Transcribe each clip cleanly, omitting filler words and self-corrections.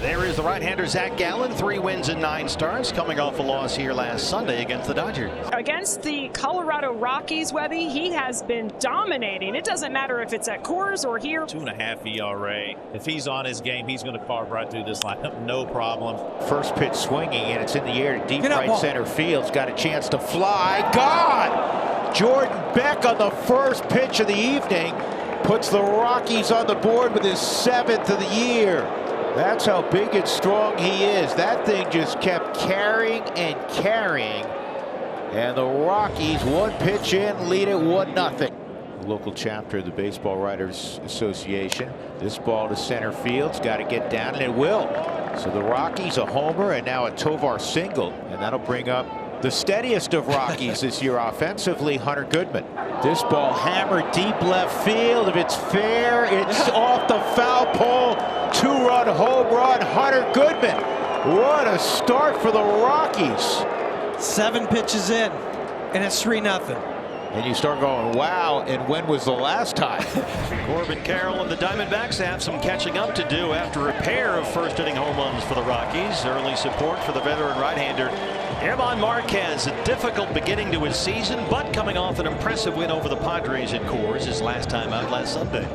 There is the right-hander Zach Gallen, 3 wins and 9 starts, coming off a loss here last Sunday against the Dodgers. Against the Colorado Rockies, Webby, he has been dominating. It doesn't matter if it's at Coors or here. 2.5 ERA. If he's on his game, he's going to carve right through this lineup, no problem. First pitch swinging, and it's in the air to deep right center field. It's got a chance to fly. Gone! Jordan Beck on the first pitch of the evening puts the Rockies on the board with his 7th of the year. That's how big and strong he is. That thing just kept carrying and carrying. And the Rockies, 1 pitch in, lead it 1-0. Local chapter of the Baseball Writers Association. This ball to center field's got to get down, and it will. So the Rockies a homer and now a Tovar single. And that'll bring up the steadiest of Rockies this year offensively, Hunter Goodman. This ball hammered deep left field. If it's fair, it's off the foul pole. 2-run home run, Hunter Goodman. What a start for the Rockies. 7 pitches in, and it's 3-0. And you start going, wow, and when was the last time? Corbin Carroll and the Diamondbacks have some catching up to do after a pair of first-inning home runs for the Rockies. Early support for the veteran right-hander German Marquez. A difficult beginning to his season, but coming off an impressive win over the Padres at Coors his last time out last Sunday.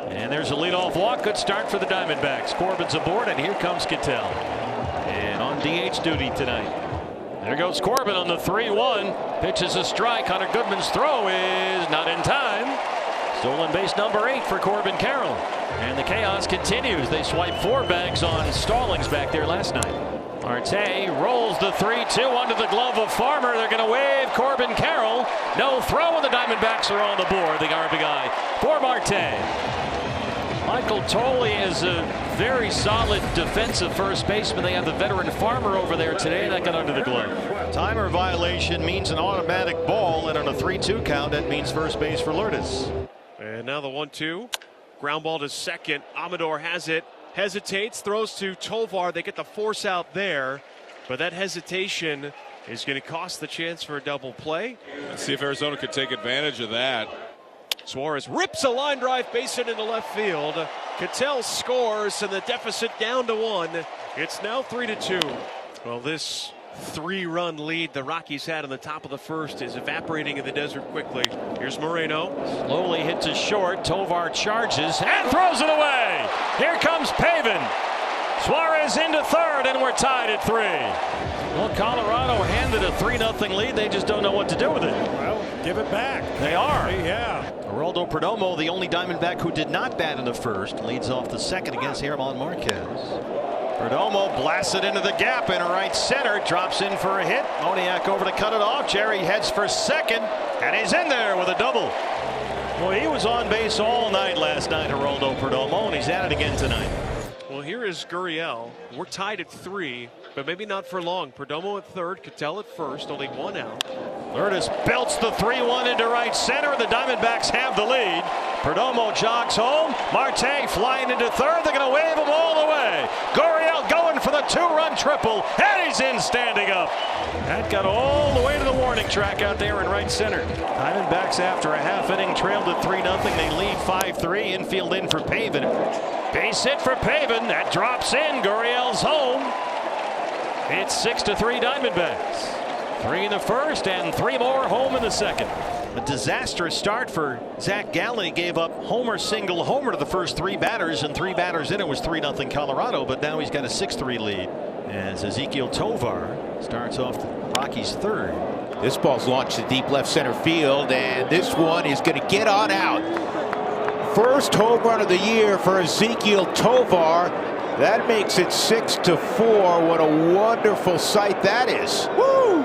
And there's a leadoff walk. Good start for the Diamondbacks. Corbin's aboard, and here comes Cattell. And on DH duty tonight. There goes Corbin on the 3-1. Pitches a strike. Hunter Goodman's throw is not in time. Stolen base number 8 for Corbin Carroll. And the chaos continues. They swipe 4 bags on Stallings back there last night. Marte rolls the 3-2 under the glove of Farmer. They're going to wave Corbin Carroll. No throw, and the Diamondbacks are on the board. The RBI for Marte. Michael Tolley is a very solid defensive first baseman. They have the veteran Farmer over there today. That got under the glove. Timer violation means an automatic ball, and on a 3-2 count, that means first base for Lourdes. And now the 1-2. Ground ball to second. Amador has it. Hesitates. Throws to Tovar. They get the force out there. But that hesitation is going to cost the chance for a double play. Let's see if Arizona could take advantage of that. Suarez rips a line drive base hit into left field. Cattell scores, and the deficit down to 1. It's now 3-2. Well, this 3-run lead the Rockies had in the top of the first is evaporating in the desert quickly. Here's Moreno. Slowly hits a short. Tovar charges and throws it away. Here comes Pavin. Suarez into third, and we're tied at 3. Well, Colorado handed a 3-0 lead. They just don't know what to do with it. Well, give it back. They are. Yeah. Geraldo Perdomo, the only Diamondback who did not bat in the first, leads off the second against German Marquez. Perdomo blasts it into the gap in right center, drops in for a hit. Moniak over to cut it off. Jerry heads for second, and he's in there with a double. Well, he was on base all night last night, Geraldo Perdomo, and he's at it again tonight. Well, here is Gurriel. We're tied at 3, but maybe not for long. Perdomo at third, Cattell at first, only 1 out. Lourdes belts the 3-1 into right center, and the Diamondbacks have the lead. Perdomo jogs home. Marte flying into third. They're going to wave him all the way. Gurriel going for the 2-run triple, and he's in standing up. That got all the way to the warning track out there in right center. Diamondbacks, after a half inning, trailed at 3-0. They lead 5-3. Infield in for Pavin. Base hit for Pavin. That drops in. Gurriel's home. It's 6-3 Diamondbacks. 3 in the first and 3 more home in the second. A disastrous start for Zach Gallen. He gave up homer, single, homer to the first 3 batters, and 3 batters in it was 3-0 Colorado, but now he's got a 6-3 lead as Ezequiel Tovar starts off the Rockies' third. This ball's launched to deep left center field, and this one is going to get on out. First home run of the year for Ezequiel Tovar. That makes it 6-4. What a wonderful sight that is. Woo!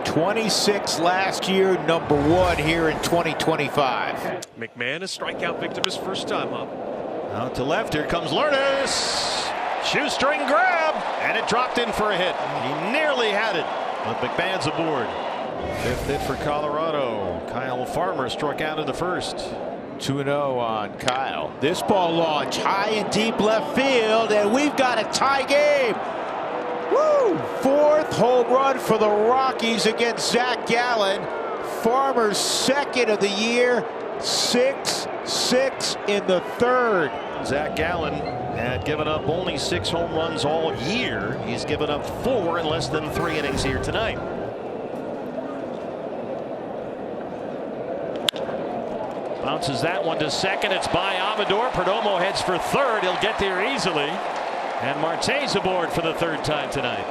26 last year, number 1 here in 2025. McMahon, a strikeout victim, his first time up. Out to left, here comes Lourdes. Shoestring grab, and it dropped in for a hit. He nearly had it, but McMahon's aboard. 5th hit for Colorado. Kyle Farmer struck out in the first. 2-0 on Kyle. This ball launched high and deep left field, and we've got a tie game. Woo! 4th home run for the Rockies against Zach Gallen. Farmer's 2nd of the year. 6-6 in the third. Zach Gallen had given up only 6 home runs all year. He's given up 4 in less than 3 innings here tonight. Bounces that one to second. It's by Amador. Perdomo heads for third. He'll get there easily. And Marte's aboard for the third time tonight.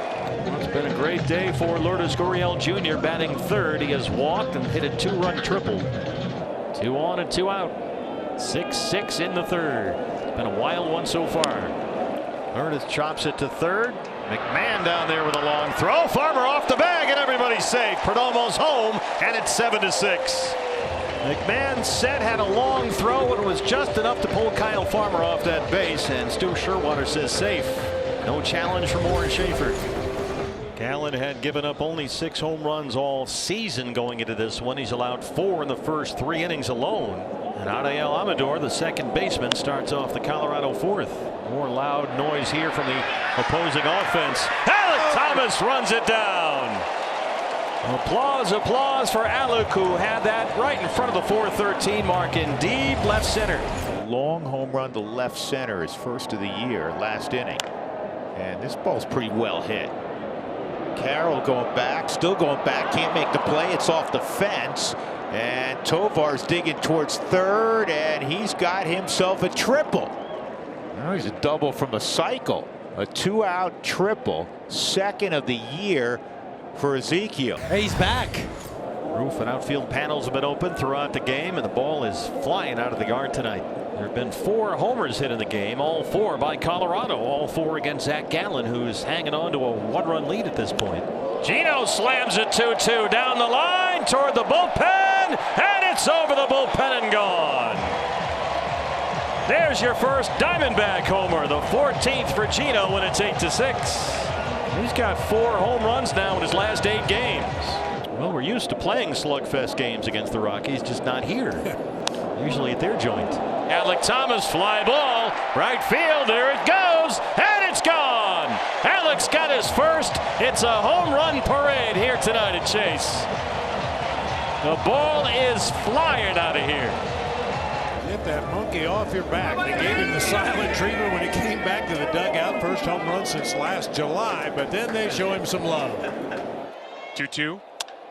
It's been a great day for Lourdes Gurriel Jr. batting third. He has walked and hit a 2-run triple. 2 on and 2 out. 6-6 in the third. It's been a wild one so far. Lourdes chops it to third. McMahon down there with a long throw. Farmer off the bag and everybody's safe. Perdomo's home and it's 7-6. McMahon said had a long throw and it was just enough to pull Kyle Farmer off that base, and Stu Sherwater says safe. No challenge for Warren Schaefer. Gallen had given up only 6 home runs all season going into this one. He's allowed 4 in the first 3 innings alone. And Adael Amador, the second baseman, starts off the Colorado fourth. More loud noise here from the opposing offense. Alec Thomas runs it down. Applause for Alec, who had that right in front of the 413 mark in deep left center. Long home run to left center, his first of the year, last inning. And this ball's pretty well hit. Carroll going back, still going back, can't make the play. It's off the fence. And Tovar's digging towards third, and he's got himself a triple. Now he's a double from a cycle. A 2-out triple, second of the year for Ezekiel. Hey, he's back. Roof and outfield panels have been open throughout the game, and the ball is flying out of the yard tonight. There have been 4 homers hit in the game, all 4 by Colorado, all 4 against Zach Gallen, who's hanging on to a 1-run lead at this point. Gino slams it 2-2 down the line toward the bullpen, and it's over the bullpen and gone. There's your first Diamondback homer, the 14th for Gino when it's 8-6. He's got 4 home runs now in his last 8 games. Well, we're used to playing slugfest games against the Rockies, just not here. Usually at their joint. Alec Thomas, fly ball, right field, there it goes, and it's gone. Alec's got his first. It's a home run parade here tonight at Chase. The ball is flying out of here. Get that monkey off your back. They gave him the silent treatment when he came back to the dugout. First home run since last July, but then they show him some love. 2-2.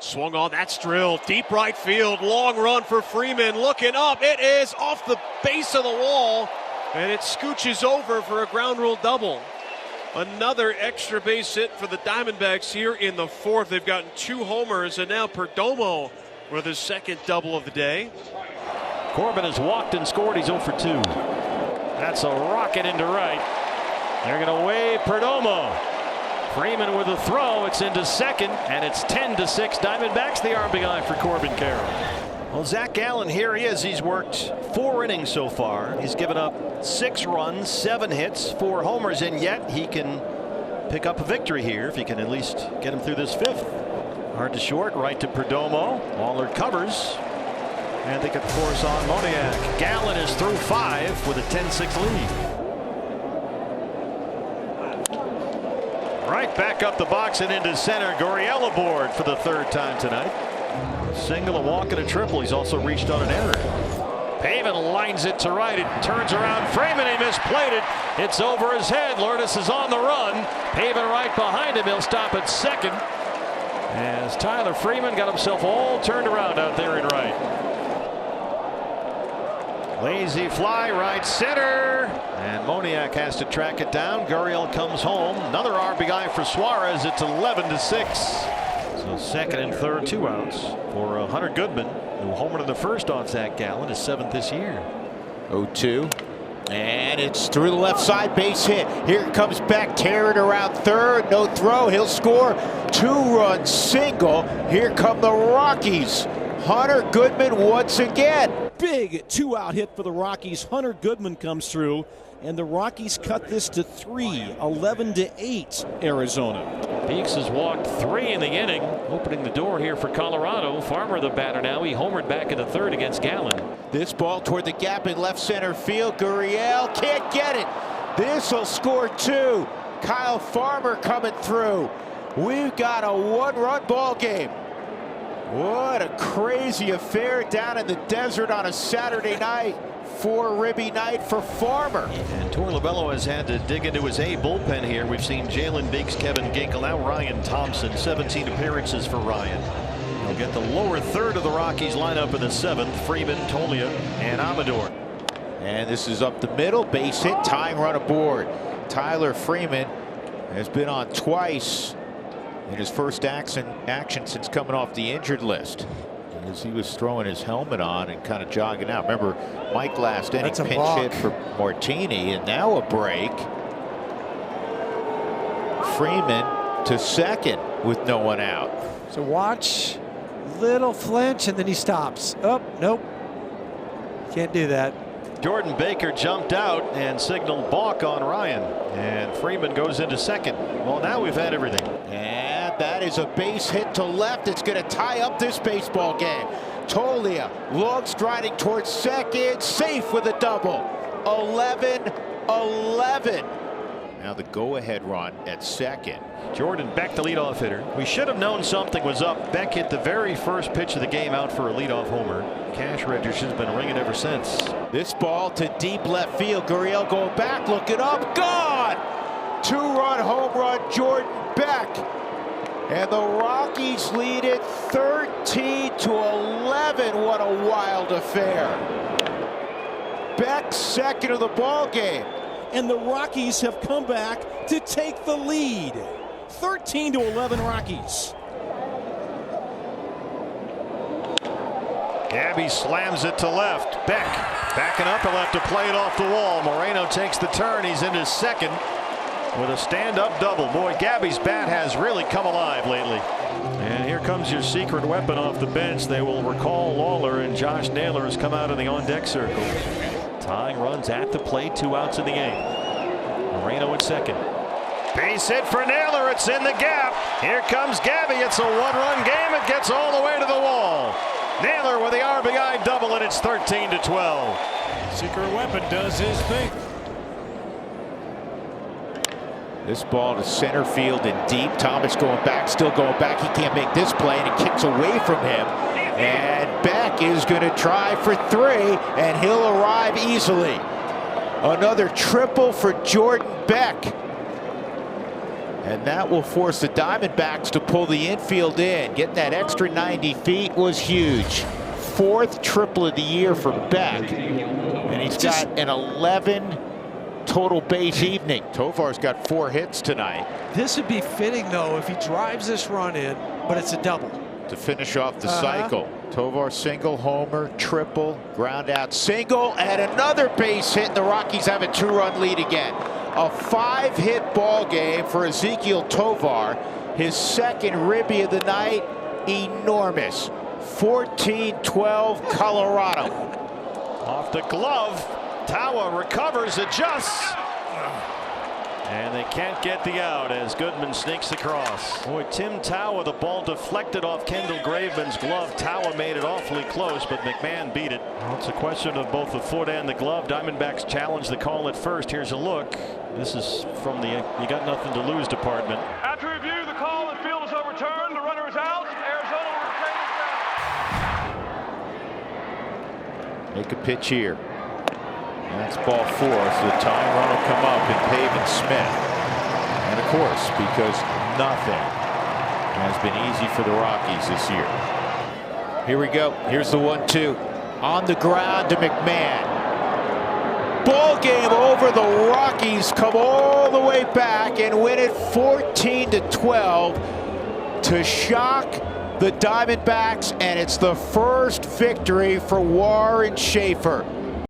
Swung on, that's drilled. Deep right field. Long run for Freeman. Looking up. It is off the base of the wall. And it scooches over for a ground rule double. Another extra base hit for the Diamondbacks here in the fourth. They've gotten 2 homers, and now Perdomo with his second double of the day. Corbin has walked and scored. He's 0 for 2. That's a rocket into right. They're going to wave Perdomo. Freeman with a throw. It's into second, and it's 10-6 Diamondbacks. The RBI for Corbin Carroll. Well, Zach Gallen, here he is. He's worked 4 innings so far. He's given up 6 runs, 7 hits, 4 homers, and yet he can pick up a victory here if he can at least get him through this 5th. Hard to short, right to Perdomo. Waller covers. And they could force on Moniak. Gallen is through 5 with a 10-6 lead. Right back up the box and into center. Gurriel aboard for the 3rd time tonight. Single, a walk, and a triple. He's also reached on an error. Pavin lines it to right. It turns around. Freeman, he misplayed it. It's over his head. Lourdes is on the run. Pavin right behind him. He'll stop at second. As Tyler Freeman got himself all turned around out there in right. Lazy fly right center, and Moniak has to track it down. Gurriel comes home. Another RBI for Suarez. It's 11-6. So second and third, 2 outs for Hunter Goodman, who homered in the first on Zach Gallen, his 7th this year. 0-2. And it's through the left side, base hit. Here it comes back, tearing around third. No throw. He'll score. 2-run single. Here come the Rockies. Hunter Goodman once again. Big 2-out hit for the Rockies. Hunter Goodman comes through, and the Rockies cut this to 3, 11-8 Arizona. Beeks has walked 3 in the inning, opening the door here for Colorado. Farmer the batter now. He homered back in the 3rd against Gallen. This ball toward the gap in left center field. Gurriel can't get it. This will score 2. Kyle Farmer coming through. We've got a 1-run ball game. What a crazy affair down in the desert on a Saturday night. 4-ribby night for Farmer. And Torlobello has had to dig into his A bullpen here. We've seen Jalen Biggs, Kevin Ginkel, now Ryan Thompson. 17 appearances for Ryan. He'll get the lower third of the Rockies lineup in the 7th. Freeman, Tolia, and Amador. And this is up the middle, base hit, tying run aboard. Tyler Freeman has been on twice in his first action since coming off the injured list, as he was throwing his helmet on and kind of jogging out. Remember, Mike last inning pinch hit for Martini, and now a break. Freeman to second with no one out. So watch, little flinch, and then he stops. Oh, nope. Can't do that. Jordan Baker jumped out and signaled balk on Ryan, and Freeman goes into second. Well, now we've had everything. And that is a base hit to left. It's going to tie up this baseball game. Tolia long striding towards second, safe with a double. 11-11. Now the go-ahead run at second. Jordan Beck, the leadoff hitter. We should have known something was up. Beck hit the very first pitch of the game out for a leadoff homer. Cash register's been ringing ever since. This ball to deep left field. Gurriel going back, looking up, gone! 2-run home run, Jordan Beck. And the Rockies lead it 13-11. What a wild affair. Beck second of the ball game. And the Rockies have come back to take the lead. 13-11 Rockies. Gabby slams it to left. Beck backing up. He'll have to play it off the wall. Moreno takes the turn. He's into second with a stand-up double. Boy, Gabby's bat has really come alive lately. And here comes your secret weapon off the bench. They will recall Lawler, and Josh Naylor has come out of the on-deck circle. Tying runs at the plate, 2 outs in the game. Moreno at second. Base hit for Naylor. It's in the gap. Here comes Gabby. It's a 1-run game. It gets all the way to the wall. Naylor with the RBI double, and it's 13-12. Secret weapon does his thing. This ball to center field and deep. Thomas going back, still going back. He can't make this play, and it kicks away from him. And Beck is going to try for 3, and he'll arrive easily. Another triple for Jordan Beck. And that will force the Diamondbacks to pull the infield in. Getting that extra 90 feet was huge. 4th triple of the year for Beck. And he's got an 11 total base evening. Tovar's got 4 hits tonight. This would be fitting, though, if he drives this run in, but it's a double. To finish off the cycle. Tovar single, homer, triple, ground out single, and another base hit. The Rockies have a 2-run lead again. A 5-hit ball game for Ezequiel Tovar. His second ribby of the night. Enormous. 14-12 Colorado. Off the glove. Tawa recovers, adjusts. And they can't get the out as Goodman sneaks across. Boy, Tim Tawa, the ball deflected off Kendall Graveman's glove. Tawa made it awfully close, but McMahon beat it. Well, it's a question of both the foot and the glove. Diamondbacks challenge the call at first. Here's a look. This is from the you got nothing to lose department. After review, the call and field is overturned. The runner is out. Arizona will retain its ground. Make a pitch here. That's ball 4, so the tying run will come up in Pavin Smith. And of course, because nothing has been easy for the Rockies this year. Here we go. Here's the 1-2. On the ground to McMahon. Ball game over. The Rockies come all the way back and win it 14-12 to shock the Diamondbacks, and it's the first victory for Warren Schaefer.